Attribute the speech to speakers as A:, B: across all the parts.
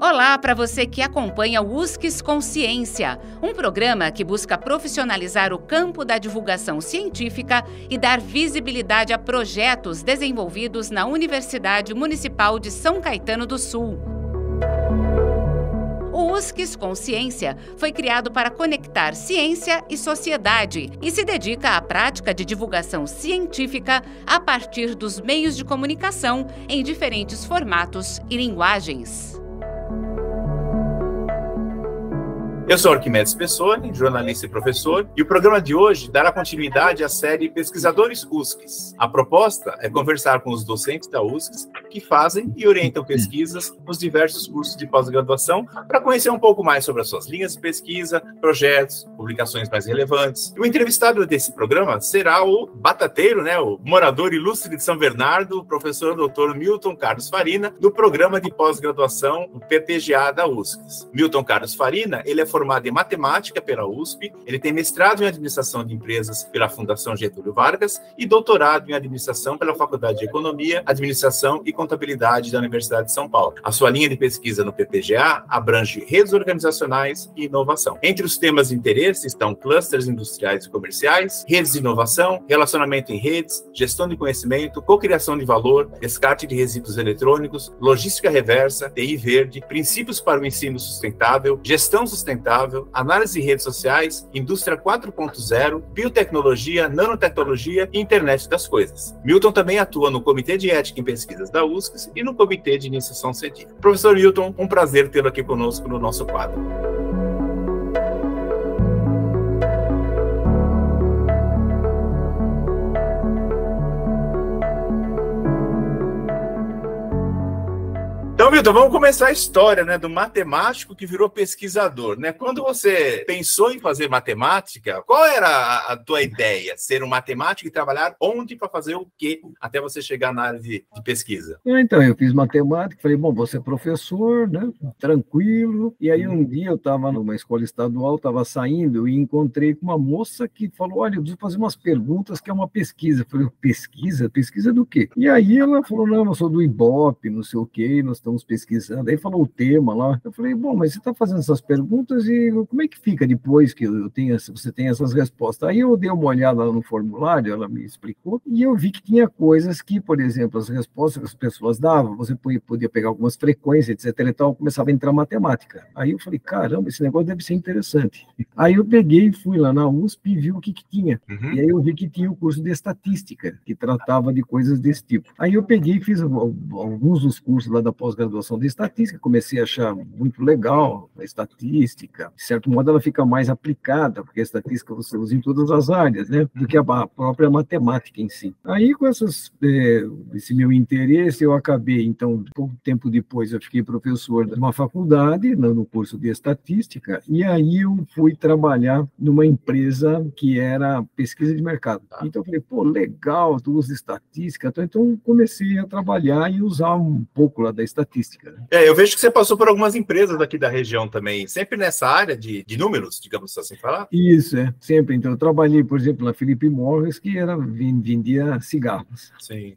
A: Olá para você que acompanha o USCS Consciência, um programa que busca profissionalizar o campo da divulgação científica e dar visibilidade a projetos desenvolvidos na Universidade Municipal de São Caetano do Sul. O USCS Consciência foi criado para conectar ciência e sociedade e se dedica à prática de divulgação científica a partir dos meios de comunicação em diferentes formatos e linguagens.
B: Eu sou Arquimedes Pessoni, jornalista e professor, e o programa de hoje dará continuidade à série Pesquisadores USCS. A proposta é conversar com os docentes da USCS que fazem e orientam pesquisas nos diversos cursos de pós-graduação para conhecer um pouco mais sobre as suas linhas de pesquisa, projetos, publicações mais relevantes. E o entrevistado desse programa será o batateiro, o morador ilustre de São Bernardo, o professor Dr. Milton Carlos Farina, do programa de pós-graduação do PPGA da USCS. Milton Carlos Farina, ele é formado em matemática pela USP, ele tem mestrado em administração de empresas pela Fundação Getúlio Vargas e doutorado em administração pela Faculdade de Economia, Administração e Contabilidade da Universidade de São Paulo. A sua linha de pesquisa no PPGA abrange redes organizacionais e inovação. Entre os temas de interesse estão clusters industriais e comerciais, redes de inovação, relacionamento em redes, gestão de conhecimento, cocriação de valor, descarte de resíduos eletrônicos, logística reversa, TI verde, princípios para o ensino sustentável, gestão sustentável, análise de redes sociais, indústria 4.0, biotecnologia, nanotecnologia e internet das coisas. Milton também atua no Comitê de Ética em Pesquisas da USCS e no Comitê de Iniciação Científica. Professor Milton, um prazer tê-lo aqui conosco no nosso quadro. Então, Milton, vamos começar a história, do matemático que virou pesquisador, Quando você pensou em fazer matemática, qual era a tua ideia? Ser um matemático e trabalhar onde para fazer o quê até você chegar na área de pesquisa?
C: Então, eu fiz matemática, falei, bom, vou ser professor, tranquilo. E aí um dia eu estava numa escola estadual, estava saindo e encontrei com uma moça que falou, olha, eu preciso fazer umas perguntas que é uma pesquisa. Eu falei, pesquisa? Pesquisa do quê? E aí ela falou, não, eu sou do Ibope, não sei o quê, nós estamos pesquisando. Aí falou o tema lá. Eu falei, bom, mas você está fazendo essas perguntas e como é que fica depois que você tem essas respostas? Aí eu dei uma olhada lá no formulário, ela me explicou, e eu vi que tinha coisas que, por exemplo, as respostas que as pessoas davam, você podia pegar algumas frequências, etc. e tal, começava a entrar matemática. Aí eu falei, caramba, esse negócio deve ser interessante. Aí eu peguei e fui lá na USP e vi o que tinha. E aí eu vi que tinha o curso de estatística, que tratava de coisas desse tipo. Aí eu peguei e fiz alguns dos cursos lá da pós-graduação de estatística, comecei a achar muito legal a estatística. De certo modo, ela fica mais aplicada, porque a estatística você usa em todas as áreas, do que a própria matemática em si. Aí, com esse meu interesse, eu acabei, então, pouco tempo depois, eu fiquei professor de uma faculdade, no curso de estatística, e aí eu fui trabalhar numa empresa que era pesquisa de mercado. Então, eu falei, legal, tu usa estatística, então comecei a trabalhar e usar um pouco lá da estatística.
B: Eu vejo que você passou por algumas empresas aqui da região também, sempre nessa área de números, digamos assim, falar?
C: Isso, sempre. Então, eu trabalhei, por exemplo, na Philip Morris, que vendia cigarros.
B: Sim.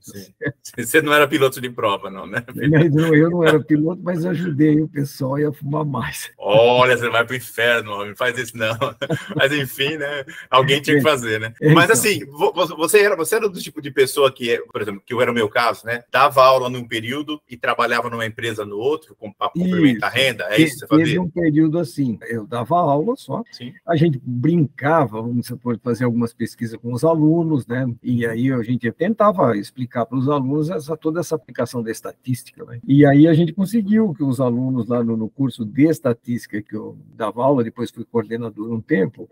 B: Você não era piloto de prova, não, né?
C: Eu não era piloto, mas ajudei o pessoal a fumar mais.
B: Olha, você vai pro inferno, homem, faz isso não. Mas, enfim, alguém tinha que fazer, Mas, assim, você era do tipo de pessoa que, por exemplo, que era o meu caso, dava aula num período e trabalhava numa empresa no outro, para complementar a renda? É isso que você fazia?
C: Teve um período assim, eu dava aula só,
B: Sim.
C: A gente brincava, vamos supor, fazer algumas pesquisas com os alunos, E aí a gente tentava explicar para os alunos toda essa aplicação da estatística, E aí a gente conseguiu que os alunos lá no curso de estatística que eu dava aula, depois fui coordenador um tempo,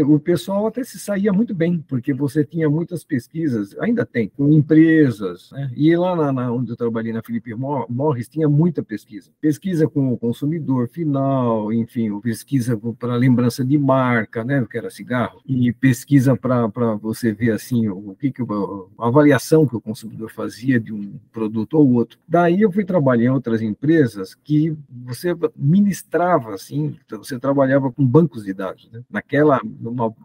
C: o pessoal até se saía muito bem, porque você tinha muitas pesquisas, ainda tem, com empresas, E lá onde eu trabalhei na Philip Morris, tinha muita pesquisa. Pesquisa com o consumidor final, enfim, pesquisa para lembrança de marca, que era cigarro, e pesquisa para você ver, assim, a avaliação que o consumidor fazia de um produto ou outro. Daí eu fui trabalhar em outras empresas que você ministrava, assim, você trabalhava com bancos de dados,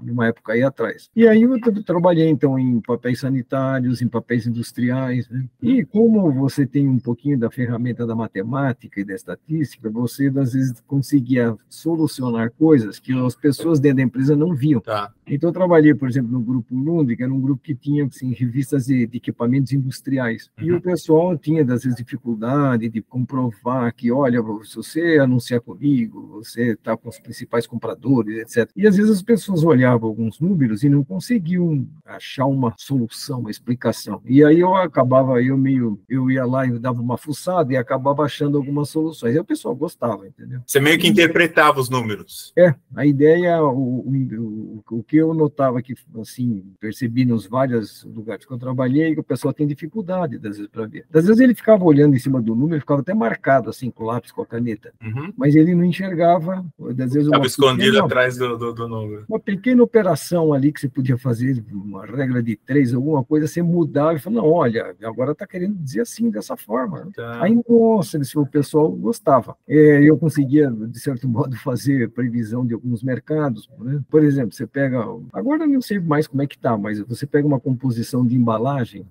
C: numa época aí atrás. E aí eu trabalhei, então, em papéis sanitários, em papéis industriais, E como você tem um pouquinho da ferramenta ferramenta da matemática e da estatística, você, às vezes, conseguia solucionar coisas que as pessoas dentro da empresa não viam.
B: Tá.
C: Então, eu trabalhei, por exemplo, no Grupo Lund, que era um grupo que tinha assim, revistas de equipamentos industriais. E o pessoal tinha, às vezes, dificuldade de comprovar que, olha, se você anunciar comigo, você está com os principais compradores, etc. E, às vezes, as pessoas olhavam alguns números e não conseguiam achar uma solução, uma explicação. E aí eu ia lá e dava uma fuçada e acabava achando algumas soluções. E o pessoal gostava, entendeu?
B: Você meio que interpretava os números.
C: A ideia, o que eu notava que, assim, percebi nos vários lugares que eu trabalhei, que o pessoal tem dificuldade, às vezes, para ver. Às vezes ele ficava olhando em cima do número, ficava até marcado, assim, com o lápis, com a caneta. Mas ele não enxergava, às vezes...
B: Estava escondido atrás do número.
C: Uma pequena operação ali que você podia fazer, uma regra de 3, alguma coisa, você mudava e falava, não, olha, agora está querendo dizer assim, dessa forma.
B: Tá.
C: Aí, nossa, o pessoal gostava. Eu conseguia, de certo modo, fazer previsão de alguns mercados, né? Por exemplo, você pega... Agora eu não sei mais como é que está, mas você pega uma composição de embalagem,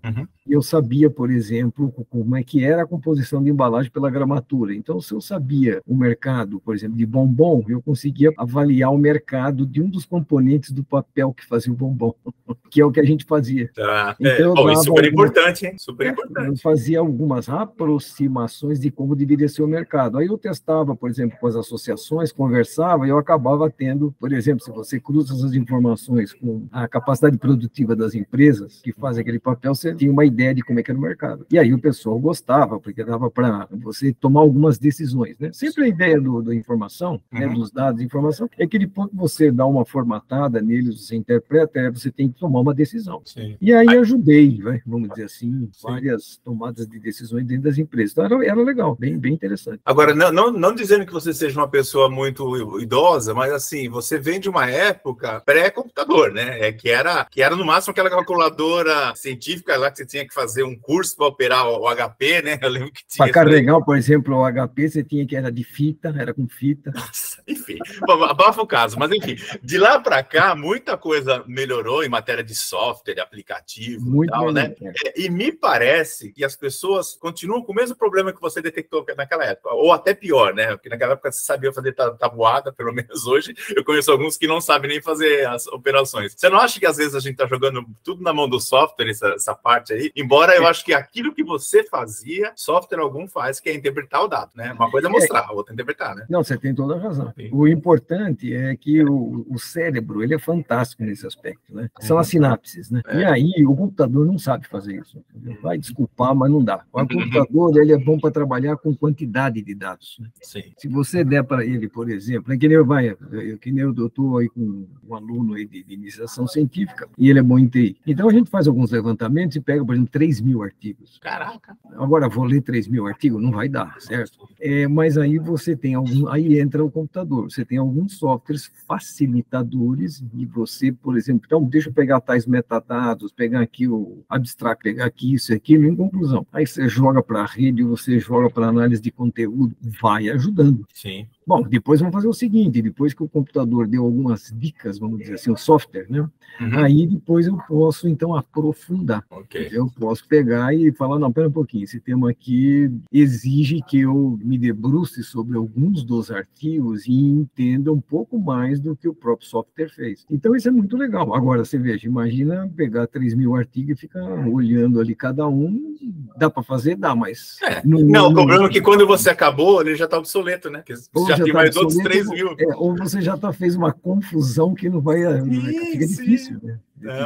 C: e eu sabia, por exemplo, como é que era a composição de embalagem pela gramatura. Então, se eu sabia o mercado, por exemplo, de bombom, eu conseguia avaliar o mercado de um dos componentes do papel que fazia o bombom, que é o que a gente fazia.
B: Tá.
C: Então,
B: isso é super importante, hein? Super importante.
C: Eu fazia algumas aproximações de como deveria ser o mercado. Aí eu testava, por exemplo, com as associações, conversava, e eu acabava tendo, por exemplo, se você cruza essas informações com a capacidade produtiva das empresas que fazem aquele papel, você tinha uma ideia de como é que era o mercado. E aí o pessoal gostava, porque dava para você tomar algumas decisões, né? Sempre a ideia da informação, né, dos dados de informação, é que depois que você dá uma formatada neles, você interpreta, você tem que tomar uma decisão.
B: Sim.
C: E aí ajudei, né, vamos dizer assim, várias tomadas de decisões dentro das empresas. Então era legal, bem interessante.
B: Agora, não dizendo que você seja uma pessoa muito idosa, mas assim, você vem de uma época pré-computador, né? Que era no máximo aquela calculadora científica lá que você tinha que fazer um curso para operar o HP, né? Eu lembro que tinha.
C: Para carregar, por exemplo, o HP, você tinha que era de fita, era com fita.
B: Nossa, enfim, abafa o caso, mas enfim, de lá para cá, muita coisa melhorou em matéria de software, aplicativo
C: Muito
B: e tal,
C: melhor,
B: né? E me parece que as pessoas continuam com o mesmo problema que você detectou naquela época, ou até pior, né? Porque naquela época você sabia fazer tabuada, pelo menos hoje, eu conheço alguns que não sabem nem fazer as operações. Você não acha que às vezes a gente está jogando tudo na mão do software, essa parte aí? Embora eu acho que aquilo que você fazia, software algum faz, que é interpretar o dado, né? Uma coisa é mostrar, a outra é interpretar, né?
C: Não, você tem toda a razão.
B: Sim.
C: O importante é que o cérebro, ele é fantástico nesse aspecto, né? São as sinapses, né? E aí o computador não sabe fazer isso. Entendeu? Vai desculpar, mas não dá. O computador, ele é bom para trabalhar com quantidade de dados. Né?
B: Sim.
C: Se você der para ele, por exemplo, que nem eu estou aí com um aluno aí de iniciação científica, e ele é bom em TI. Então a gente faz alguns levantamentos e pega, por exemplo, 3.000 artigos.
B: Caraca!
C: Agora, vou ler 3.000 artigos? Não vai dar, certo? Mas aí você tem aí entra o computador, você tem alguns softwares facilitadores de você, por exemplo, então deixa eu pegar tais metadados, pegar aqui o abstract, pegar aqui isso e aquilo, em conclusão. Aí você joga para a rede, você joga para análise de conteúdo, vai ajudando.
B: Sim.
C: Bom, depois vamos fazer o seguinte, depois que o computador deu algumas dicas, vamos dizer assim, o software, né? Aí depois eu posso, então, aprofundar.
B: Okay.
C: Eu posso pegar e falar, não, pera um pouquinho, esse tema aqui exige que eu me debruce sobre alguns dos artigos e entenda um pouco mais do que o próprio software fez. Então, isso é muito legal. Agora, você veja, imagina pegar 3.000 artigos e ficar olhando ali cada um, dá para fazer? Dá, mas...
B: Não, o problema é que quando você acabou, ele já está obsoleto, né? Porque já tem mais outros 3.000.
C: Ou você já fez uma confusão que não vai... Fica difícil, né?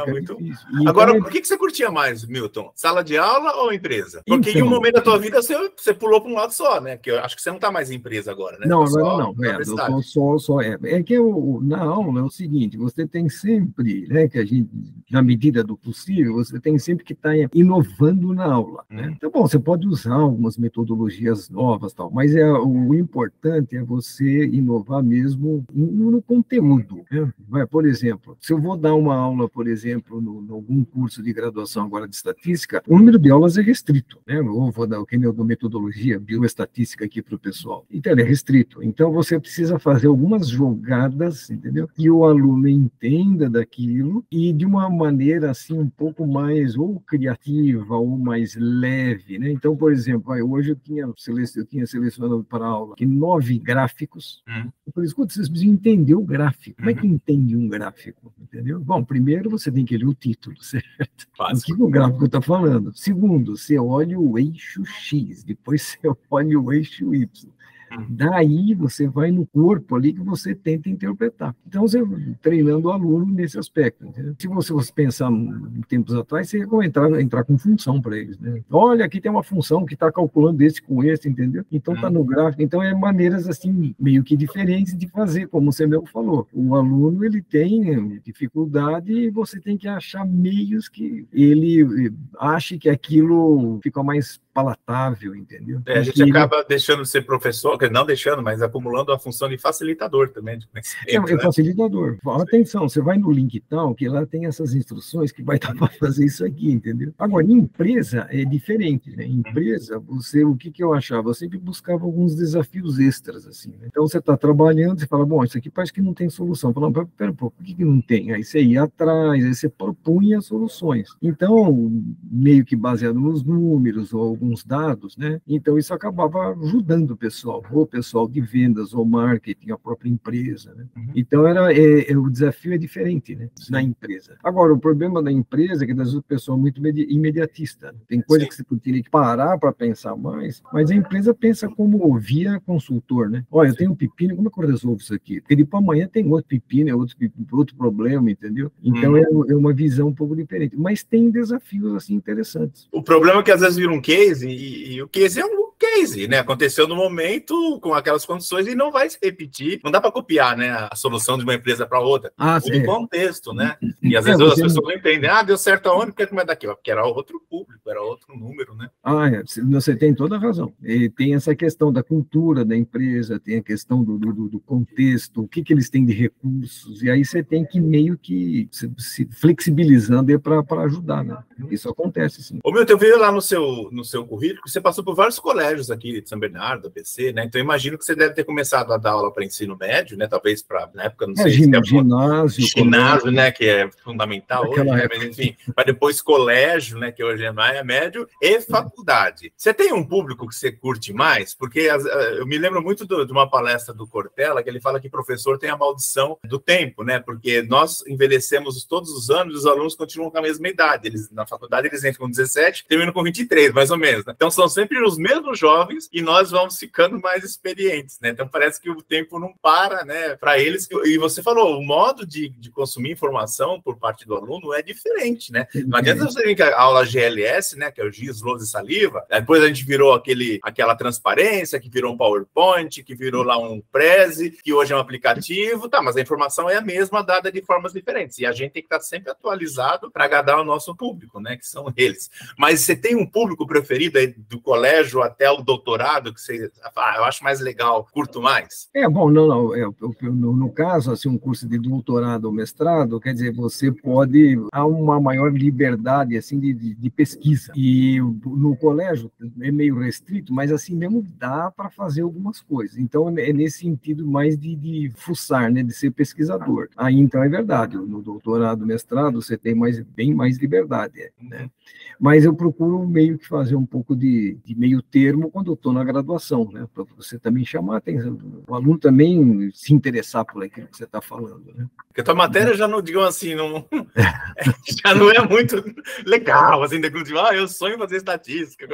B: Muito
C: difícil.
B: Agora, o que você curtia mais, Milton? Sala de aula ou empresa? Porque em um momento da tua vida você pulou para um lado só, né? Porque eu acho que você não está mais em empresa agora, né?
C: Não, agora não. Eu estou só. É que na aula é o seguinte: você tem sempre, né? Que a gente, na medida do possível, você tem sempre que estar inovando na aula. Né? Então, bom, você pode usar algumas metodologias novas, tal, mas o importante é você inovar mesmo no conteúdo. Né? Por exemplo, se eu vou dar uma aula, por por exemplo, em algum curso de graduação agora de estatística, o número de aulas é restrito, né? Eu vou dar o que eu dou metodologia, bioestatística aqui para o pessoal. Então, ele é restrito. Então, você precisa fazer algumas jogadas, entendeu? Que o aluno entenda daquilo e de uma maneira, assim, um pouco mais ou criativa ou mais leve, né? Então, por exemplo, hoje eu tinha selecionado para a aula que 9 gráficos. Eu falei, escuta, vocês precisam entender o gráfico. Como é que entende um gráfico? Entendeu? Bom, primeiro você tem que ler o título, certo?
B: Fácil.
C: O que o gráfico está falando? Segundo, você olha o eixo X, depois você olha o eixo Y. Daí você vai no corpo ali que você tenta interpretar. Então, você treinando o aluno nesse aspecto. Entendeu? Se você pensar em tempos atrás, você ia entrar com função para eles. Né? Olha, aqui tem uma função que está calculando esse com esse, entendeu? Então, está no gráfico. Então, é maneiras assim, meio que diferentes de fazer, como você mesmo falou. O aluno, ele tem dificuldade e você tem que achar meios que ele ache que aquilo fica mais palatável, entendeu?
B: A gente acaba deixando de ser professor, não deixando, mas acumulando a função de facilitador também.
C: É facilitador. Atenção, você vai no link tal, que lá tem essas instruções que vai estar para fazer isso aqui, entendeu? Agora, em empresa é diferente, né? Em empresa, o que eu achava? Eu sempre buscava alguns desafios extras, assim, né? Então, você está trabalhando, você fala, bom, isso aqui parece que não tem solução. Fala, pera um pouco, por que não tem? Aí você ia atrás, aí você propunha soluções. Então, meio que baseado nos números ou alguns dados, né? Então, isso acabava ajudando o pessoal de vendas, ou marketing, a própria empresa, né? Então, o desafio é diferente, né? Na empresa. Agora, o problema da empresa é que, às vezes, o pessoal é muito imediatista. Tem coisa que você teria que parar para pensar mais, mas a empresa pensa como via consultor, né? Olha, eu tenho um pepino, como é que eu resolvo isso aqui? Porque depois amanhã tem outro pepino, outro problema, entendeu? Então, é uma visão um pouco diferente. Mas tem desafios, assim, interessantes.
B: O problema é que, às vezes, vira um case, e o case é um case, né? Aconteceu no momento, com aquelas condições, e não vai se repetir. Não dá para copiar, né, a solução de uma empresa para outra. Todo contexto, né? E às vezes as pessoas não entendem. Deu certo aonde? Por que não é daqui? Porque era outro público, era outro número, né?
C: Você tem toda a razão. E tem essa questão da cultura da empresa, tem a questão do contexto, o que eles têm de recursos, e aí você tem que meio que se flexibilizando para ajudar, né? Isso acontece, sim.
B: Ô, Milton, eu vi lá no seu currículo que você passou por vários colégios aqui de São Bernardo, ABC, né? Então, eu imagino que você deve ter começado a dar aula para ensino médio, né? Talvez na época, não sei ginásio, né? Que é fundamental hoje, né? Mas, enfim, para depois colégio, né? Que hoje é médio, e faculdade. Você tem um público que você curte mais? Porque eu me lembro muito de uma palestra do Cortella, que ele fala que professor tem a maldição do tempo, né? Porque nós envelhecemos todos os anos e os alunos continuam com a mesma idade. Na faculdade, eles entram com 17, terminam com 23, mais ou menos. Né? Então, são sempre os mesmos jovens e nós vamos ficando mais experientes, né? Então, parece que o tempo não para, né? Para eles. E você falou, o modo de consumir informação por parte do aluno é diferente, né? Não adianta você vir com a aula GLS, né? Que é o Giz, Lousa e Saliva. Depois a gente virou aquela transparência, que virou um PowerPoint, que virou lá um Prezi, que hoje é um aplicativo. Tá, mas a informação é a mesma, dada de formas diferentes. E a gente tem que estar sempre atualizado para agradar o nosso público, né? Que são eles. Mas você tem um público preferido aí do colégio até o doutorado que você eu acho mais legal, curto mais?
C: Bom, não. No caso, assim, um curso de doutorado ou mestrado, quer dizer, você pode há uma maior liberdade assim de pesquisa. E no colégio é meio restrito, mas assim mesmo dá para fazer algumas coisas. Então é nesse sentido mais de fuçar, né, de ser pesquisador. Aí então é verdade, no doutorado, mestrado, você tem bem mais liberdade, né? Mas eu procuro meio que fazer um pouco de meio termo quando eu estou na graduação, né? Para você também chamar a atenção, o aluno também se interessar por aquilo que você está falando, né?
B: Porque a tua matéria já não, digamos assim, já não é muito legal, assim, eu sonho em fazer estatística.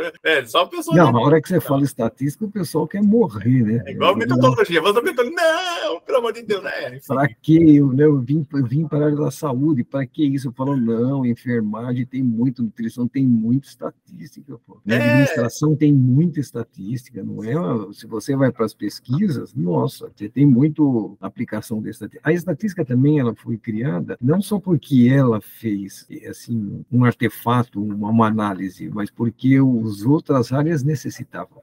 B: Só o pessoal...
C: Não, na hora que você fala estatística, o pessoal quer morrer, né?
B: É igual metodologia. Não, pelo amor de Deus,
C: Para que eu vim para a área da saúde, para que isso? Eu falo, não, enfermagem, tem muito, nutrição tem muita estatística, pô. Na administração tem muita estatística, não é? Se você vai para as pesquisas, nossa, você tem muito aplicação da estatística. A estatística também, ela foi criada, não só porque ela fez, assim, um artefato, uma análise, mas porque as outras áreas necessitavam.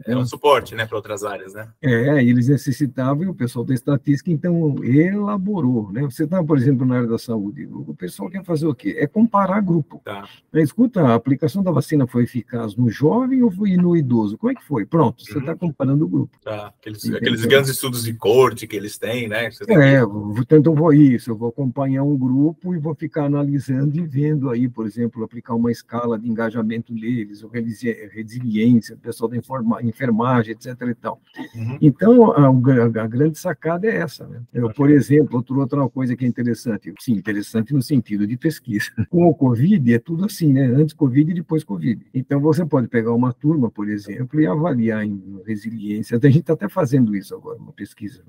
B: É um suporte, né, para outras áreas, né?
C: Eles necessitavam, e o pessoal da estatística, então, elaborou, né? Você está, por exemplo, na área da saúde, o pessoal quer fazer o quê? É comparar grupo.
B: Tá.
C: Escuta, a aplicação da vacina foi eficaz no jovem ou foi no idoso? Como é que foi? Pronto, você está comparando o grupo.
B: Tá. Aqueles grandes estudos de corte que eles têm, né?
C: Então eu vou acompanhar um grupo e vou ficar analisando e vendo aí, por exemplo, aplicar uma escala de engajamento deles, ou resiliência, pessoal da enfermagem, etc. e tal. Então, a grande sacada é essa, né? Por exemplo, outra coisa que é interessante, sim, interessante no sentido de pesquisa. Com o Covid, é tudo assim, né? Antes Covid e depois Covid. Então, você pode pegar uma turma, por exemplo, e avaliar em resiliência. A gente está até fazendo isso agora, uma pesquisa.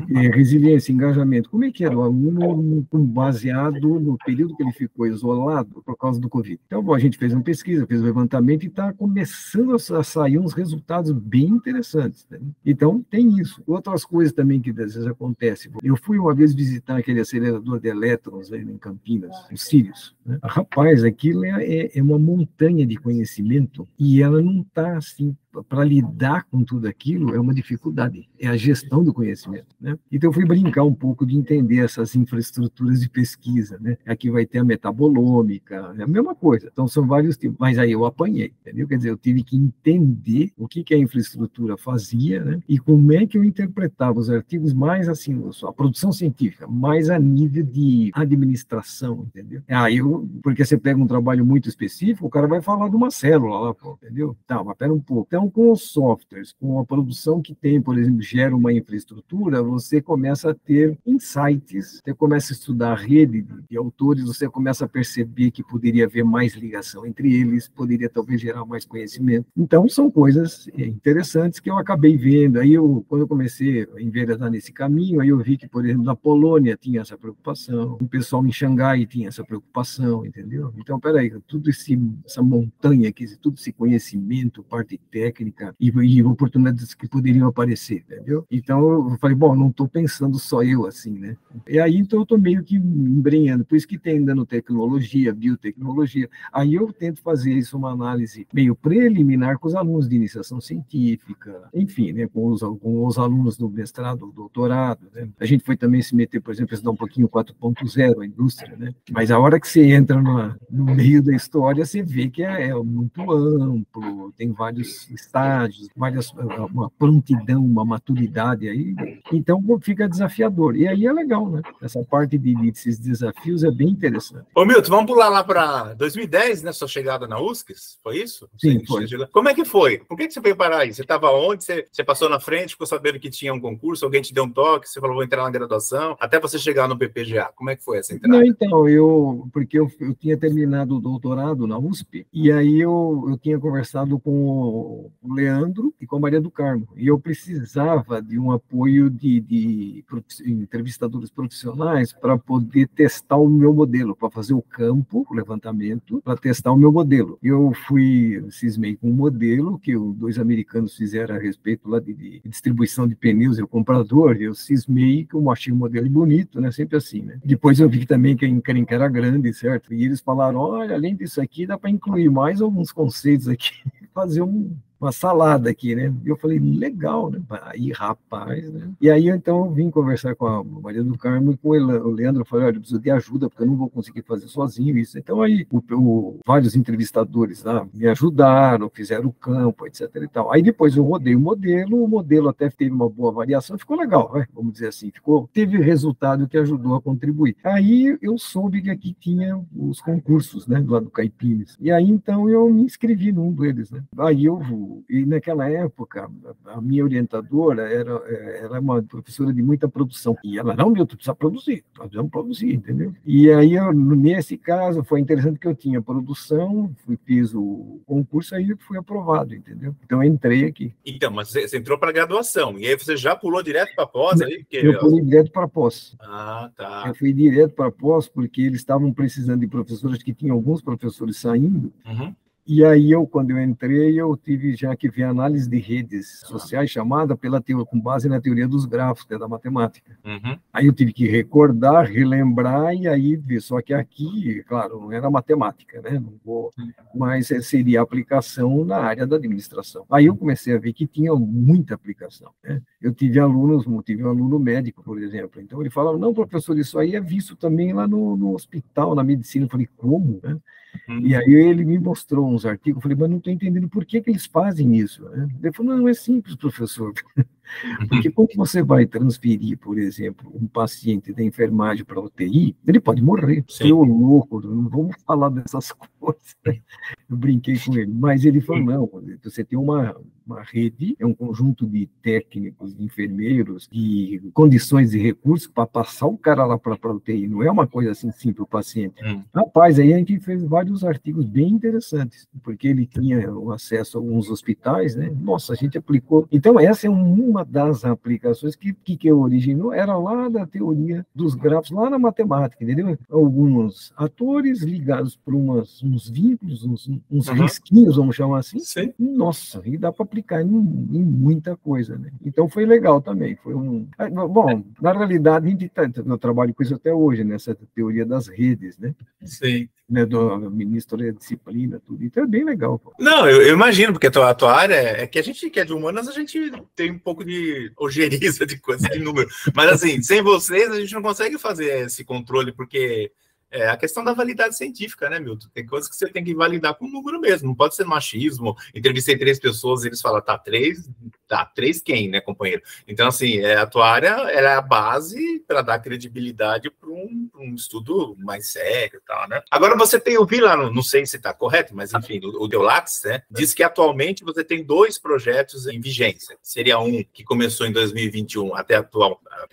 C: Né? Resiliência, engajamento. Como é que era o aluno baseado no período que ele ficou isolado por causa do Covid? Então, bom, a gente fez uma pesquisa, fez um levantamento e está começando a sair uns resultados bem interessantes. Né? Então, tem isso. Outras coisas também que às vezes acontecem. Eu fui uma vez visitar aquele acelerador de elétrons aí em Campinas, o Sirius. Né? Rapaz, aquilo é uma montanha de conhecimento e ela não está assim, para lidar com tudo aquilo é uma dificuldade, é a gestão do conhecimento, né? Então eu fui brincar um pouco de entender essas infraestruturas de pesquisa, né? Aqui vai ter a metabolômica, é a mesma coisa, então são vários tipos, mas aí eu apanhei, entendeu? Quer dizer, eu tive que entender o que a infraestrutura fazia, né? E como é que eu interpretava os artigos mais assim, a produção científica, mais a nível de administração, entendeu? Porque você pega um trabalho muito específico, o cara vai falar de uma célula lá, pô, entendeu? Tá, mas pera um pouco. Então, com os softwares, com a produção que tem, por exemplo, gera uma infraestrutura, você começa a ter insights, você começa a estudar a rede de autores, você começa a perceber que poderia haver mais ligação entre eles, poderia talvez gerar mais conhecimento. Então, são coisas interessantes que eu acabei vendo. Aí, quando eu comecei a enveredar nesse caminho, aí eu vi que, por exemplo, na Polônia tinha essa preocupação, o pessoal em Xangai tinha essa preocupação, entendeu? Então, peraí, essa montanha aqui, todo esse conhecimento, parte técnica e oportunidades que poderiam aparecer, entendeu? Então, eu falei, bom, não estou pensando só eu assim, né? E aí, então, eu estou meio que embrenhando, por isso que tem nanotecnologia, biotecnologia. Aí eu tento fazer isso, uma análise meio preliminar com os alunos de iniciação científica, enfim, né? Com os alunos do mestrado, do doutorado, né? A gente foi também se meter, por exemplo, estudar um pouquinho 4.0, a indústria, né? Mas a hora que você entra no meio da história, você vê que é muito amplo, tem vários estágios, uma prontidão, uma maturidade aí, então fica desafiador. E aí é legal, né? Essa parte desses desafios é bem interessante.
B: Ô, Milton, vamos pular lá para 2010, né? Sua chegada na USCS, foi isso?
C: Sim, foi.
B: Como é que foi? Por que você veio parar aí? Você estava onde? Você passou na frente, ficou sabendo que tinha um concurso, alguém te deu um toque, você falou, vou entrar na graduação, até você chegar no PPGA. Como é que foi essa entrada?
C: Não, então, porque eu tinha terminado o doutorado na USP, e aí eu tinha conversado com o Leandro e com a Maria do Carmo, e eu precisava de um apoio de entrevistadores profissionais para poder testar o meu modelo, para fazer o campo, o levantamento, para testar o meu modelo. Eu cismei com um modelo que os dois americanos fizeram a respeito lá de distribuição de pneus e o comprador, eu cismei que eu achei um modelo bonito, né? Sempre assim, né? Depois eu vi também que a encrenca era grande, certo? E eles falaram, olha, além disso aqui, dá para incluir mais alguns conceitos aqui, fazer uma salada aqui, né? E eu falei, legal, né? Aí, rapaz, né? E aí, então, eu vim conversar com a Maria do Carmo e com o Leandro, eu falei, olha, eu preciso de ajuda, porque eu não vou conseguir fazer sozinho isso. Então, aí, vários entrevistadores lá me ajudaram, fizeram o campo, etc. e tal. Aí, depois, eu rodei o modelo até teve uma boa variação, ficou legal, né? Vamos dizer assim, teve resultado que ajudou a contribuir. Aí, eu soube que aqui tinha os concursos, né? Lá do Caipines. E aí, então, eu me inscrevi num deles, né? Aí, E naquela época, a minha orientadora era uma professora de muita produção. E ela, não, Milton, precisa produzir, nós vamos produzir, entendeu? E aí, nesse caso, foi interessante que eu tinha produção, fiz o concurso, aí fui aprovado, entendeu? Então, eu entrei aqui.
B: Então, mas você entrou para graduação, e aí você já pulou direto para pós? Aí,
C: eu pulei direto para pós.
B: Ah, tá.
C: Eu fui direto para pós, porque eles estavam precisando de professores, que tinham alguns professores saindo.
B: Uhum.
C: E aí, quando eu entrei, eu tive já que ver análise de redes sociais, chamada com base na teoria dos grafos, que é da matemática.
B: Uhum.
C: Aí eu tive que recordar, relembrar, e aí ver. Só que aqui, claro, não era matemática, né? Não vou, mas seria aplicação na área da administração. Aí eu comecei a ver que tinha muita aplicação, né? Eu tive um aluno médico, por exemplo. Então ele falava, não, professor, isso aí é visto também lá no hospital, na medicina. Eu falei, como, né? E aí ele me mostrou uns artigos, eu falei, mas não estou entendendo por que eles fazem isso, né? Ele falou, não, é simples, professor, porque como você vai transferir, por exemplo, um paciente da enfermagem para a UTI, ele pode morrer. Eu, louco, não vamos falar dessas coisas, né? Eu brinquei com ele, mas ele falou, não, você tem uma rede, é um conjunto de técnicos, de enfermeiros, de condições e recursos para passar o cara lá para a UTI, não é uma coisa assim simples para o paciente. Rapaz, aí a gente fez vários artigos bem interessantes, porque ele tinha o acesso a alguns hospitais, né? Nossa, a gente aplicou. Então, essa é uma das aplicações que originou, era lá da teoria dos grafos, lá na matemática, entendeu? Alguns atores ligados por uns vínculos, uns risquinhos, vamos chamar assim.
B: Sim.
C: Nossa, e dá para aplicar em muita coisa, né? Então, foi legal também. Bom, na realidade, eu trabalho com isso até hoje, nessa teoria das redes, né?
B: Sim.
C: Né, do ministro da disciplina, tudo. Então é bem legal. Pô.
B: Não, eu imagino, porque a tua área é que a gente que é de humanas, a gente tem um pouco de ojeriza de coisa, de número. Mas assim, sem vocês, a gente não consegue fazer esse controle, porque é a questão da validade científica, né, Milton? Tem coisas que você tem que validar com o número mesmo, não pode ser machismo. Entrevistei 3 pessoas e eles falam, tá, 3 quem, né, companheiro? Então, assim, a tua área é a base para dar credibilidade para um estudo mais sério e tal, né? Agora eu vi lá, não sei se está correto, mas enfim, o Deolax, né, diz que atualmente você tem 2 projetos em vigência. Seria um que começou em 2021 até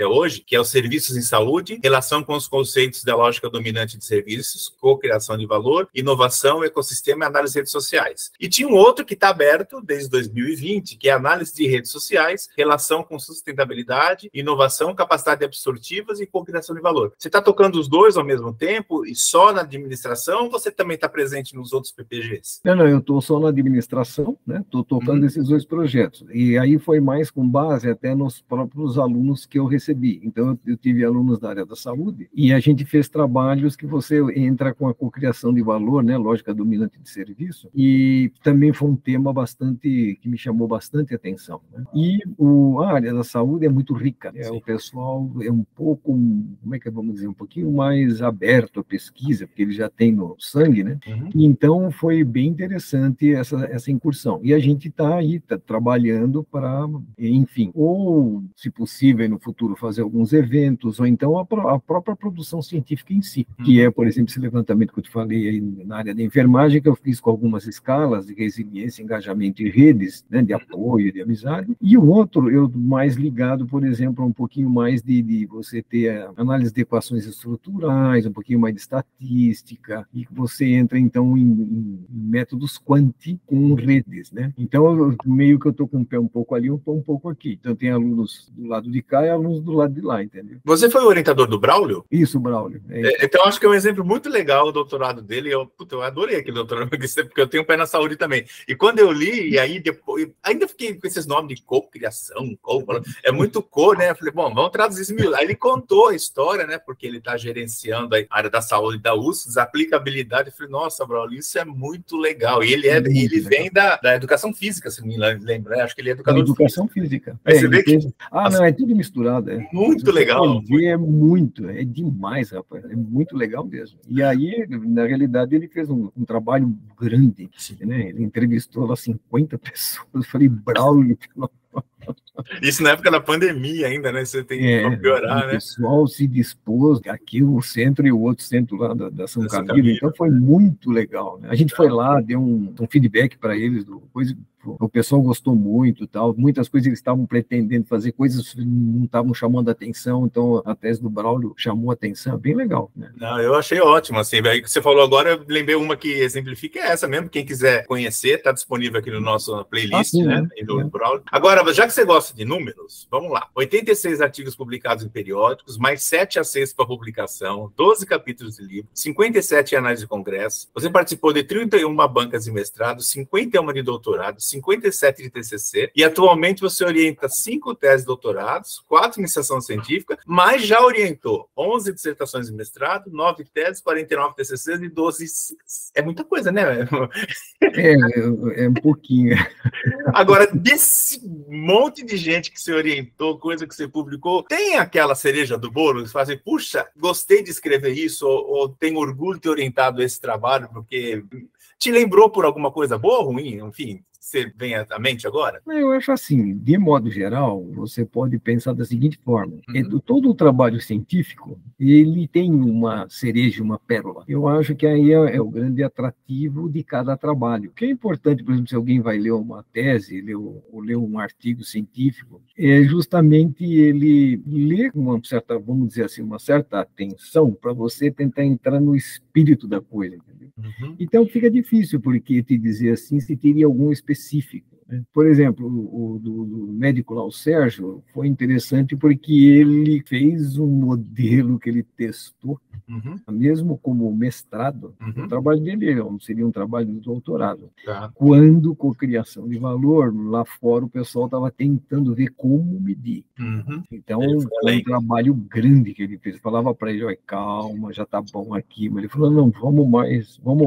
B: hoje, que é os serviços em saúde, relação com os conceitos da lógica dominante de serviços, co-criação de valor, inovação, ecossistema e análise de redes sociais. E tinha um outro que está aberto desde 2020, que é análise de redes sociais, relação com sustentabilidade, inovação, capacidade absortivas e co-criação de valor. Você está tocando os 2 ao mesmo tempo e só na administração, ou você também está presente nos outros PPGs?
C: Não, eu estou só na administração, né? Estou tocando esses 2 projetos. E aí foi mais com base até nos próprios alunos que eu recebi. Então, eu tive alunos da área da saúde e a gente fez trabalhos que você entra com a cocriação de valor, né? Lógica dominante de serviço. E também foi um tema que me chamou bastante atenção, né? E a área da saúde é muito rica, né? O pessoal é um pouco, como é que vamos dizer, um pouquinho mais aberto à pesquisa, porque ele já tem no sangue, né? Então, foi bem interessante essa incursão. E a gente está aí trabalhando para, enfim, ou, se possível, no futuro, fazer alguns eventos, ou então a própria produção científica em si, que é, por exemplo, esse levantamento que eu te falei aí na área da enfermagem, que eu fiz com algumas escalas de resiliência, engajamento e redes, né, de apoio, de amizade. E o outro, eu mais ligado, por exemplo, a um pouquinho mais de você ter análise de equações estruturais, um pouquinho mais de estatística, e você entra, então, em métodos quanti com redes, né? Então, meio que eu estou com um pé um pouco ali, um pouco aqui. Então, tem alunos do lado de cá e alunos do lado de lá, entendeu?
B: Você foi o orientador do Braulio?
C: Isso, Braulio.
B: Então, acho que é um exemplo muito legal o doutorado dele. Eu adorei aquele doutorado, porque eu tenho um pé na saúde também. E quando eu li, e aí depois, ainda fiquei com esses nomes de co-criação, é muito né? Eu falei, bom, vamos traduzir isso. Aí ele contou a história, né? Porque ele está gerenciando a área da saúde da USP, aplicabilidade. Eu falei, nossa, Braulio, isso é muito legal. E ele vem da educação física, se não me lembro, né? Acho que ele é educador de
C: educação física.
B: Você vê que...
C: não, é tudo misturado.
B: Muito legal.
C: É demais, rapaz. É muito legal mesmo. E aí, na realidade, ele fez um trabalho grande, né? Ele entrevistou lá 50 pessoas. Eu falei, Braulio,
B: isso na época da pandemia ainda, né? Você tem que piorar, né?
C: O pessoal se dispôs, aqui o centro e o outro centro lá da São Camilo, então foi muito legal, né? A gente foi lá, deu um feedback para eles, o pessoal gostou muito, tal, muitas coisas eles estavam pretendendo fazer, coisas não estavam chamando a atenção, então a tese do Braulio chamou a atenção, bem legal, né?
B: Não, eu achei ótimo, assim, aí que você falou agora, eu lembrei uma que exemplifica, é essa mesmo, quem quiser conhecer, está disponível aqui no nosso playlist,
C: sim,
B: né, do Braulio. Agora, já que você gosta de números, vamos lá, 86 artigos publicados em periódicos, mais 7 acessos para publicação, 12 capítulos de livro, 57 análises de congresso, você participou de 31 bancas de mestrado, 51 de doutorado, 57 de TCC, e atualmente você orienta 5 teses de doutorados, 4 iniciação científica, mas já orientou 11 dissertações de mestrado, 9 teses, 49 TCCs e 12... É muita coisa, né?
C: É um pouquinho.
B: Agora, desse monte de gente que você orientou, coisa que você publicou, tem aquela cereja do bolo? Você fala assim, puxa, gostei de escrever isso, ou tenho orgulho de ter orientado esse trabalho, porque te lembrou por alguma coisa boa ou ruim? Enfim, você vem à mente agora?
C: Eu acho assim, de modo geral, você pode pensar da seguinte forma, todo o trabalho científico, ele tem uma cereja, uma pérola. Eu acho que aí é o grande atrativo de cada trabalho. O que é importante, por exemplo, se alguém vai ler uma tese, ou ler um artigo científico, é justamente ele ler com uma certa, vamos dizer assim, uma certa atenção para você tentar entrar no espírito da coisa, entendeu? Então fica difícil, porque te dizer assim, se teria algum específico. Por exemplo, o do médico lá, o Sérgio, foi interessante porque ele fez um modelo que ele testou, mesmo como mestrado, o trabalho dele seria um trabalho de doutorado. Quando, com criação de valor, lá fora o pessoal estava tentando ver como medir. Então, foi um trabalho grande que ele fez. Eu falava para ele, calma, já está bom aqui. Mas ele falou, não, vamos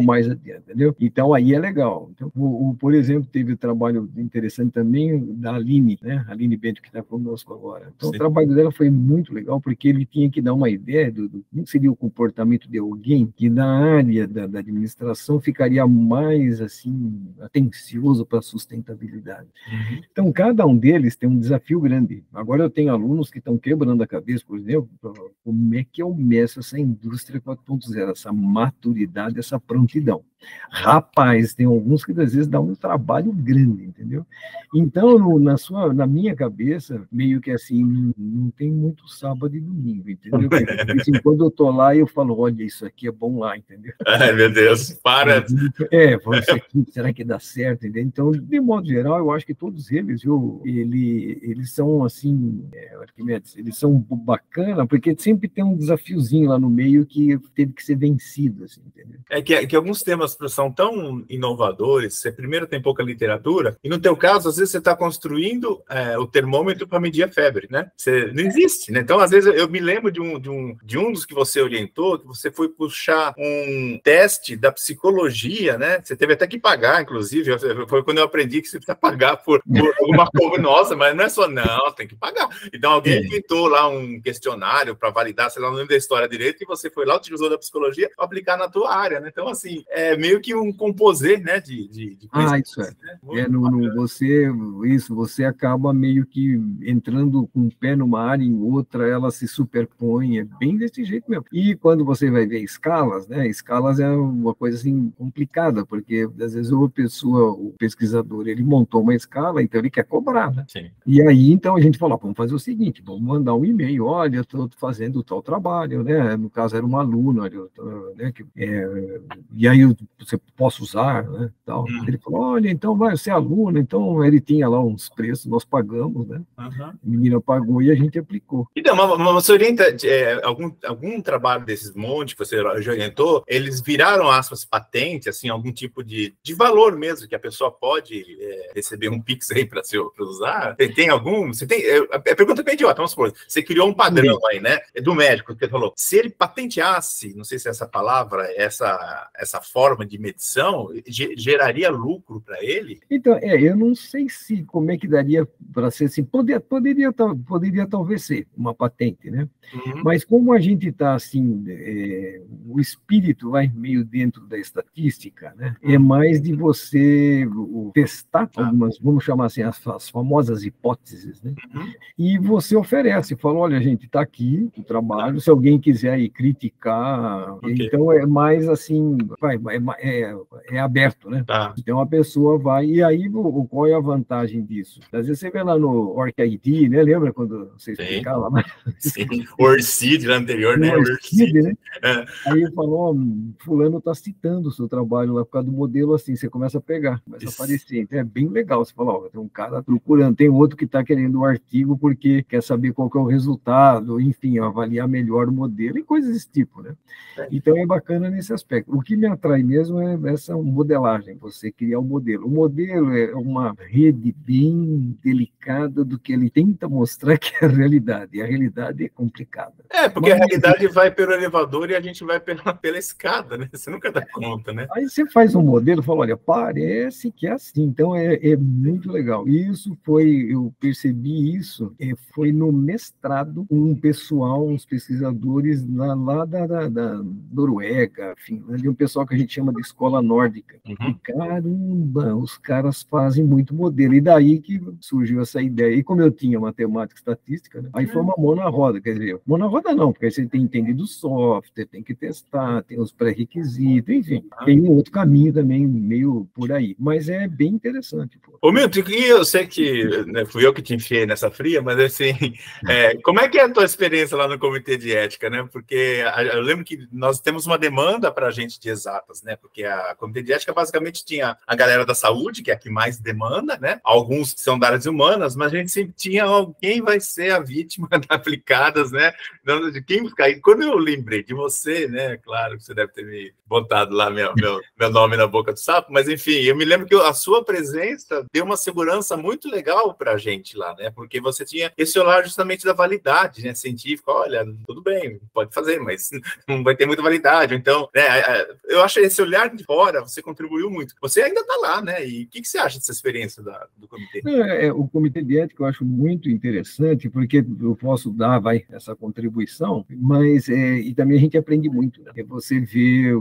C: mais adiante, entendeu? Então, aí é legal. Então, por exemplo, teve o trabalho interessante também da Aline, né? A Aline Bento, que está conosco agora. Então, o trabalho dela foi muito legal, porque ele tinha que dar uma ideia do como seria o comportamento de alguém que na área da administração ficaria mais, assim, atencioso para a sustentabilidade. Então, cada um deles tem um desafio grande. Agora, eu tenho alunos que estão quebrando a cabeça, por exemplo, como é que eu meço essa indústria 4.0, essa maturidade, essa prontidão. Rapaz, tem alguns que às vezes dá um trabalho grande, entendeu? Então, na minha cabeça, meio que assim, não tem muito sábado e domingo, entendeu? Porque, assim, quando eu tô lá, eu falo, olha, isso aqui é bom lá, entendeu?
B: Ai, meu Deus, para!
C: Isso aqui, será que dá certo, entendeu? Então, de modo geral, eu acho que todos eles, viu, eles são, assim, Arquimedes, eles são bacana, porque sempre tem um desafiozinho lá no meio que teve que ser vencido, assim, entendeu?
B: Que alguns temas são tão inovadores, você primeiro tem pouca literatura, e no teu caso, às vezes você está construindo o termômetro para medir a febre, né? Não existe, né? Então, às vezes, eu me lembro de um dos que você orientou, que você foi puxar um teste da psicologia, né? Você teve até que pagar, inclusive, foi quando eu aprendi que você precisa pagar por alguma coisa, nossa, mas não é só, não, tem que pagar. Então, alguém inventou lá um questionário para validar, sei lá, não lembro da história direito, e você foi lá, utilizou da psicologia para aplicar na tua área, né? Então, assim, é meio que um composê, né, de
C: isso é. Né? Você acaba meio que entrando com um pé numa área, em outra, ela se superpõe, é bem desse jeito mesmo. E quando você vai ver escalas, né, escalas é uma coisa assim complicada, porque às vezes o pesquisador, ele montou uma escala, então ele quer cobrar, né?
B: Sim.
C: E aí, então, a gente falou, vamos fazer o seguinte, vamos mandar um e-mail, olha, estou fazendo tal trabalho, né, no caso era uma aluna, né, e aí você posso usar, né, tal. Ele falou, olha, então vai, você é aluno, então ele tinha lá uns preços, nós pagamos, né, a menina pagou e a gente aplicou.
B: Então, mas você orienta algum trabalho desses montes que você já orientou, eles viraram, aspas, patente, assim, algum tipo de valor mesmo, que a pessoa pode receber um Pix aí para usar? Tem algum? Você tem, a pergunta é bem idiota, vamos supor, você criou um padrão aí, né, do médico, que ele falou, se ele patenteasse, não sei se é essa palavra, essa forma de medição, geraria lucro para ele?
C: Então, eu não sei como é que daria para ser assim, poderia talvez ser uma patente, né? Mas como a gente está assim, o espírito vai meio dentro da estatística, né? É mais de você testar algumas, vamos chamar assim, as famosas hipóteses, né? E você oferece, fala, olha, gente, está aqui o trabalho, se alguém quiser ir criticar, então é mais assim, é aberto, né?
B: Tá.
C: Então a pessoa vai, e aí qual é a vantagem disso? Às vezes você vê lá no OrcID, né? Lembra quando você explicava lá?
B: Sim, o ORCID lá anterior, né?
C: O ORCID, né?
B: É.
C: Aí falou, fulano está citando o seu trabalho lá por causa do modelo assim, você começa a pegar, começa a aparecer. Então é bem legal, você fala, tem um cara procurando, tem outro que está querendo um artigo porque quer saber qual que é o resultado, enfim, avaliar melhor o modelo e coisas desse tipo, né? Então é bacana nesse aspecto. O que me atrai mesmo é essa modelagem, você criar um modelo. O modelo é uma rede bem delicada do que ele tenta mostrar que é a realidade, e a realidade é complicada.
B: Porque a realidade vai pelo elevador e a gente vai pela escada, né? Você nunca dá conta, né?
C: Aí você faz um modelo e fala, olha, parece que é assim, então é muito legal. Isso eu percebi isso, foi no mestrado, um pessoal, uns pesquisadores lá da Noruega, Finlândia, um pessoal que a gente chama de escola nórdica. E caramba, os caras fazem muito modelo. E daí que surgiu essa ideia. E como eu tinha matemática e estatística, né, aí foi uma mão na roda. Quer dizer, mão na roda não, porque aí você tem que entender do software, tem que testar, tem os pré-requisitos, enfim. Tem um outro caminho também, meio por aí. Mas é bem interessante. Pô.
B: Ô, Milton, e eu sei que fui eu que te enfiei nessa fria, mas assim, como é que é a tua experiência lá no Comitê de Ética, né? Porque eu lembro que nós temos uma demanda para a gente de exatas, né? Porque a Comitê de Ética basicamente tinha a galera da saúde, que é a que mais demanda, né? Alguns que são da áreas humanas, mas a gente sempre tinha quem vai ser a vítima da aplicadas, né? De quem ficar. E quando eu lembrei de você, né? Claro que você deve ter me botado lá meu nome na boca do sapo, mas enfim, eu me lembro que a sua presença deu uma segurança muito legal para a gente lá, né? Porque você tinha esse olhar justamente da validade, né? Científica, olha, tudo bem, pode fazer, mas não vai ter muita validade. Então, né, eu acho esse olhar de fora, você contribuiu muito. Você ainda está lá, né? E o que você acha dessa experiência do comitê?
C: O Comitê de Ética eu acho muito interessante, porque eu posso dar, essa contribuição, mas e também a gente aprende muito, né? Você vê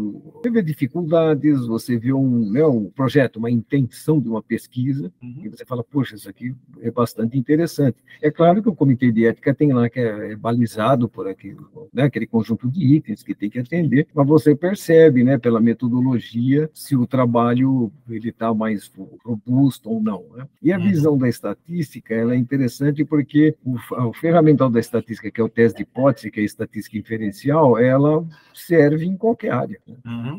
C: dificuldades, você vê um projeto, uma intenção de uma pesquisa, e você fala, poxa, isso aqui é bastante interessante. É claro que o Comitê de Ética tem lá que é balizado por aquilo, né, aquele conjunto de itens que tem que atender, mas você percebe, né, pela metodologia, se o trabalho ele está mais robusto ou não, né? E a visão da estatística, ela é interessante porque o ferramental da estatística, que é o teste de hipótese, que é a estatística inferencial, ela serve em qualquer área, né?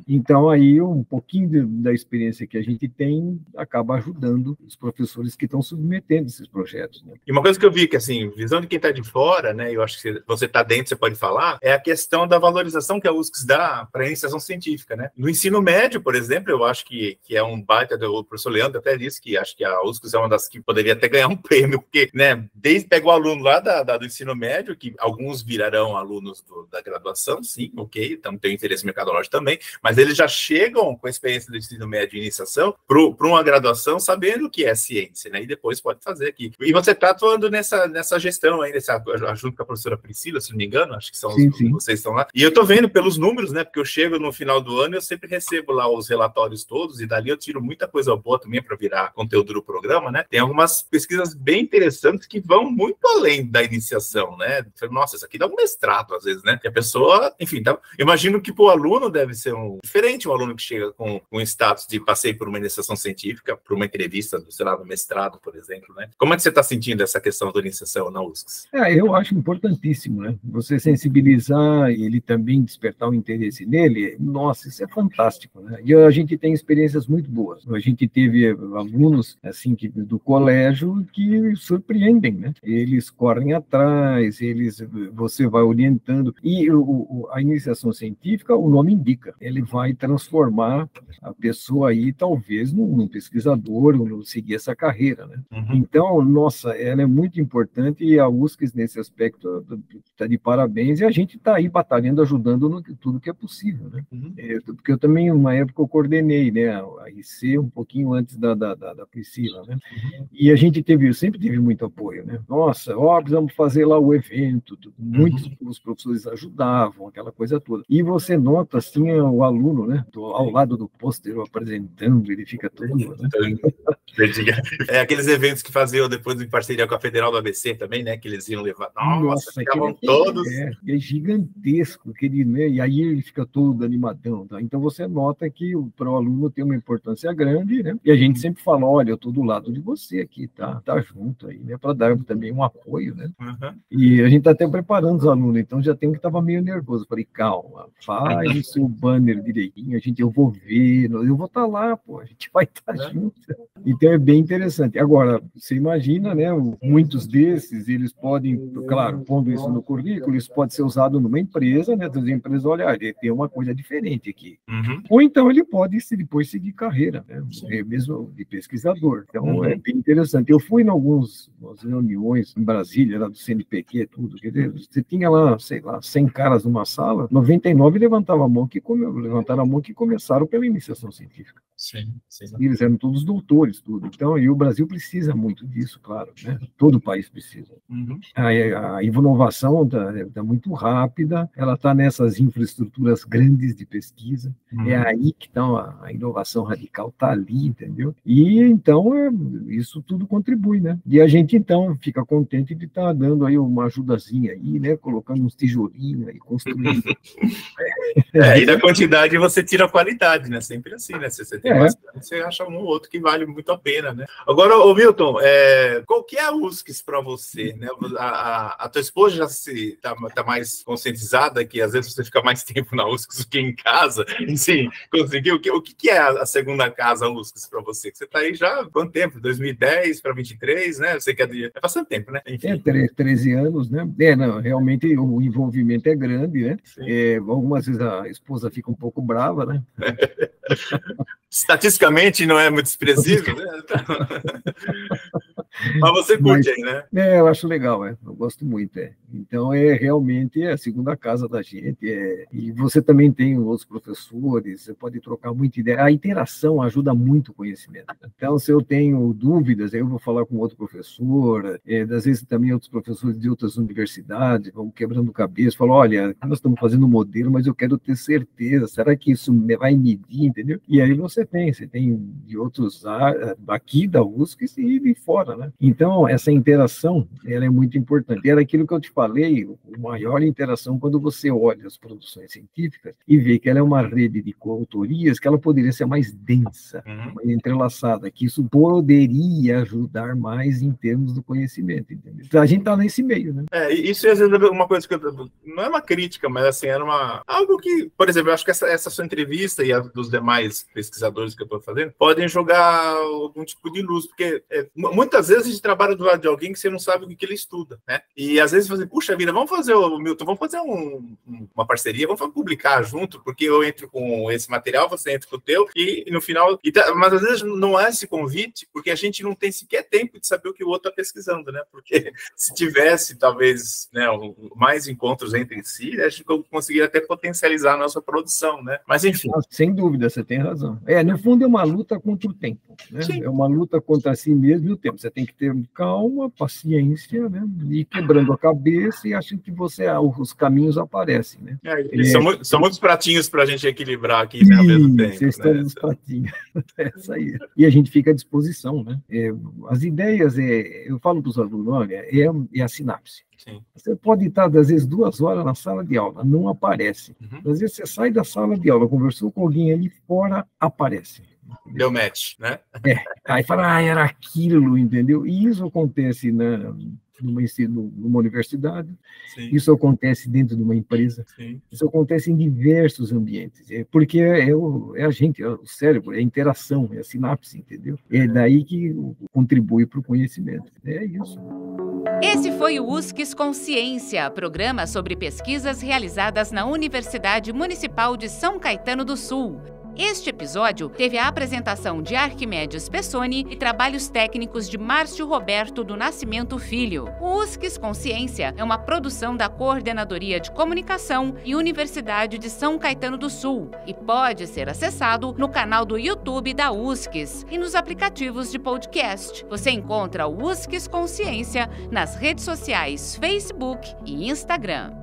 C: Então, aí, um pouquinho da experiência que a gente tem acaba ajudando os professores que estão submetendo esses projetos, né?
B: E uma coisa que eu vi que, assim, visão de quem está de fora, né, eu acho que você está dentro, você pode falar, é a questão da valorização que a USCS dá para a iniciação científica, né? No ensino médio, por exemplo, eu acho que é um baita, o professor Leandro até disse que acho que a USCS é uma das que poderia até ganhar um prêmio, porque, né, pega o aluno lá do ensino médio, que alguns virarão alunos da graduação, sim, ok, então tem interesse mercadológico também, mas eles já chegam com a experiência do ensino médio e iniciação para uma graduação sabendo o que é ciência, né? E depois pode fazer aqui. E você está atuando nessa gestão aí, junto com a professora Priscila, se não me engano, acho que são vocês estão lá. E eu estou vendo pelos números, né? Porque eu chego no final do ano e eu sempre recebo lá os relatórios todos, e dali eu tiro muita coisa boa também para virar conteúdo do programa, né? Tem algumas pesquisas bem interessantes que vão muito além da iniciação, né? Nossa, isso aqui dá um mestrado, às vezes, né? Que a pessoa, enfim, imagino que para o aluno deve ser diferente, um aluno que chega com um status de passei por uma iniciação científica, por uma entrevista, sei lá, no mestrado, por exemplo, né? Como é que você está sentindo essa questão da iniciação na USCS?
C: Eu acho importantíssimo, né? Você sensibilizar e ele também despertar o interesse nele, nossa, isso é fantástico, né? E a gente tem experiências muito boas. A gente teve alunos, assim, do colégio que surpreendem, né? Eles correm atrás, você vai orientando. E a iniciação científica, o nome indica, ele vai transformar a pessoa aí, talvez, num pesquisador, ou seguir essa carreira, né? Então, nossa, ela é muito importante e a USCS, nesse aspecto, está de parabéns, e a gente está aí batalhando, ajudando no tudo que é possível, né? Porque eu também, uma época, eu coordenei, né, a IC, um pouquinho antes da Priscila, né? E a gente sempre teve muito apoio, né? Nossa, precisamos fazer lá o evento, muitos os professores ajudavam, aquela coisa toda. E você nota, assim, o aluno, né, ao lado do pôster apresentando, ele fica todo... Né?
B: Aqueles eventos que faziam depois em parceria com a Federal do ABC também, né, que eles iam levar... Nossa, ficavam todos...
C: É gigantesco, né? E aí ele fica todo animadão, tá? Então você nota que para o aluno tem uma importância grande, né? E a gente sempre fala, olha, eu estou do lado de você aqui, tá junto aí, né? Para dar também um apoio, né? E a gente está até preparando os alunos, então já tem um que estava meio nervoso. Eu falei, calma, faz o seu banner direitinho, eu vou ver, eu vou estar lá, pô, a gente vai estar junto. Então é bem interessante. Agora, você imagina, né? Muitos desses, eles podem, claro, pondo isso no currículo, isso pode ser usado numa empresa, né? As empresas, olha, ele tem uma coisa diferente aqui. Ou então ele pode depois seguir carreira, né? Mesmo de pesquisador. Então é bem interessante. Eu fui em algumas reuniões em Brasília, lá do CNPq, tudo. Você tinha lá, sei lá, 100 caras numa sala, 99 levantaram a mão que começaram pela iniciação científica.
B: Sim.
C: Eles eram todos doutores, tudo. Então, e o Brasil precisa muito disso, claro, né? Todo o país precisa. A inovação está muito rápida, ela está nessas infraestruturas grandes de pesquisa, é aí que está a inovação radical, está ali, entendeu? E, então, isso tudo contribui, né? E a gente, então, fica contente de estar dando aí uma ajudazinha aí, né? Colocando uns tijolinhos aí, construindo.
B: E da quantidade você tira a qualidade, né? Sempre assim, né? Se você tem bastante, você acha um ou outro que vale muito a pena, né? Agora, ô Milton, qual que é a USCS para você, né? A tua esposa já tá mais conscientizada que às vezes você fica mais tempo na USCS do que em casa, enfim, conseguiu? O que é a segunda casa USCS para você? Você está aí já há quanto tempo? 2010 para 23, né? Eu sei que é bastante tempo, né? Enfim.
C: 13 anos, né? Não, realmente o envolvimento é grande, né? Algumas vezes a esposa fica um pouco brava, né?
B: Estatisticamente não é muito expressivo, né? Mas você curte aí, né?
C: Eu acho legal, eu gosto muito. Então, realmente a segunda casa da gente. E você também tem outros professores, você pode trocar muita ideia. A interação ajuda muito o conhecimento. Então, se eu tenho dúvidas, eu vou falar com outro professor, às vezes também outros professores de outras universidades, vão quebrando cabeça, falam, olha, nós estamos fazendo um modelo, mas eu quero ter certeza, será que isso vai medir, entendeu? E aí você tem de outros aqui da USCS e de fora, né? Então, essa interação, ela é muito importante. Era aquilo que eu te falei, a maior interação quando você olha as produções científicas e vê que ela é uma rede de coautorias, que ela poderia ser mais densa, mais entrelaçada, que isso poderia ajudar mais em termos do conhecimento, entendeu? Então, a gente está nesse meio, né?
B: Isso às vezes é uma coisa que não é uma crítica, mas assim, era algo que, por exemplo, eu acho que essa sua entrevista e a dos demais pesquisadores que eu estou fazendo podem jogar algum tipo de luz, porque muitas vezes a gente trabalha do lado de alguém que você não sabe o que ele estuda, né? E às vezes você, puxa vida, vamos fazer uma parceria, vamos publicar junto, porque eu entro com esse material, você entra com o teu, e no final... Mas às vezes não há esse convite, porque a gente não tem sequer tempo de saber o que o outro está pesquisando, né? Porque se tivesse, talvez, né, mais encontros entre si, a gente conseguiria até potencializar a nossa produção, né? Mas enfim.
C: Sem dúvida, você tem razão. No fundo, é uma luta contra o tempo, né? É uma luta contra si mesmo e o tempo. Você tem que ter calma, paciência, né? E quebrando a cabeça e achando que os caminhos aparecem, né?
B: São muitos pratinhos para a gente equilibrar aqui, né, ao mesmo tempo.
C: Vocês estão nos pratinhos. Essa aí. E a gente fica à disposição, né? As ideias, eu falo para os alunos, olha, é a sinapse.
B: Sim.
C: Você pode estar, às vezes, 2 horas na sala de aula, não aparece. Às vezes você sai da sala de aula, conversou com alguém ali fora, aparece.
B: Deu match, né?
C: Aí fala, era aquilo, entendeu? E isso acontece numa universidade, sim. Isso acontece dentro de uma empresa, sim. Isso acontece em diversos ambientes, porque é a gente, é o cérebro, é a interação, é a sinapse, entendeu? É daí que contribui para o conhecimento. É isso.
A: Esse foi o USCS Consciência, programa sobre pesquisas realizadas na Universidade Municipal de São Caetano do Sul. Este episódio teve a apresentação de Arquimedes Pessoni e trabalhos técnicos de Márcio Roberto do Nascimento Filho. O USCS Consciência é uma produção da Coordenadoria de Comunicação e Universidade de São Caetano do Sul e pode ser acessado no canal do YouTube da USCS e nos aplicativos de podcast. Você encontra o USCS Consciência nas redes sociais Facebook e Instagram.